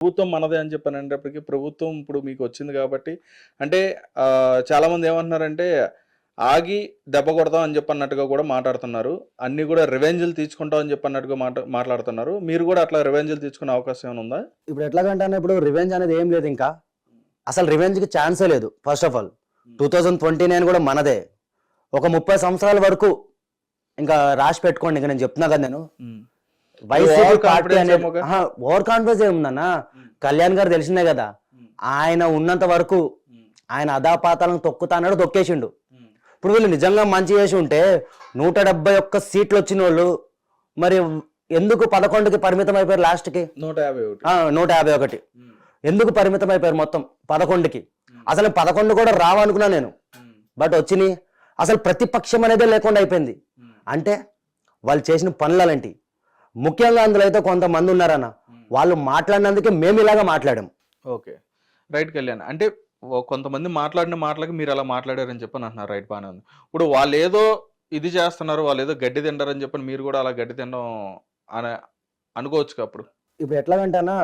ప్రభుత్వం మనదే అని చెప్పనేటప్పటికి ప్రభుత్వం ఇప్పుడు మీకు వచ్చింది కాబట్టి అంటే చాలా మంది ఏమంటున్నారంటే ఆగి దెబ్బ కొడతాం అని చెప్పన్నట్టుగా కూడా మాట్లాడుతున్నారు. అన్ని కూడా రివెంజ్లు తీసుకుంటాం అని చెప్పన్నట్టుగా మాట్లాడుతున్నారు. మీరు కూడా అట్లా రివెంజ్లు తీసుకునే అవకాశం ఏమైనా ఉందా? ఇప్పుడు ఎట్లాగంటే ఇప్పుడు రివెంజ్ అనేది ఏం లేదు, ఇంకా అసలు రివెంజ్కి ఛాన్సే లేదు. ఫస్ట్ ఆఫ్ ఆల్ 2029 కూడా మనదే. ఒక 30 సంవత్సరాల వరకు ఇంకా రాసి పెట్టుకోండి. ఇంకా నేను చెప్తున్నా కదా, నేను వైసీపీ పార్టీ అనేది ఓవర్ కాన్ఫిడెన్స్ ఏముందన్నా. కళ్యాణ్ గారు తెలిసిందే కదా, ఆయన ఉన్నంత వరకు ఆయన అదాపాతాలను తొక్కుతాన్నాడు, తొక్కేసిండు. ఇప్పుడు వీళ్ళు నిజంగా మంచి చేసి ఉంటే 171 సీట్లు వచ్చిన వాళ్ళు మరి ఎందుకు 11కి పరిమితం అయిపోయారు? లాస్ట్కి 151 ఎందుకు పరిమితం అయిపోయారు? మొత్తం 11కి. అసలు 11 కూడా రావనుకున్నా నేను, బట్ వచ్చినాయి. అసలు ప్రతిపక్షం అనేదే లేకుండా అయిపోయింది. అంటే వాళ్ళు చేసిన పనులు అలాంటి. ముఖ్యంగా అందులో అయితే కొంతమంది ఉన్నారన్న, వాళ్ళు మాట్లాడినందుకే మేము ఇలాగా మాట్లాడాం. Okay, right Kalyan. అంటే కొంతమంది మాట్లాడిన మాటలకి మీరు అలా మాట్లాడారని చెప్పని అంటున్నారు. రైట్, బాగానే ఉంది. ఇప్పుడు వాళ్ళు ఏదో ఇది చేస్తున్నారు, వాళ్ళు ఏదో గడ్డి తింటారని చెప్పని మీరు కూడా అలా గడ్డి తినడం అని అనుకోవచ్చు. అప్పుడు ఇప్పుడు ఎట్లాగంటేనా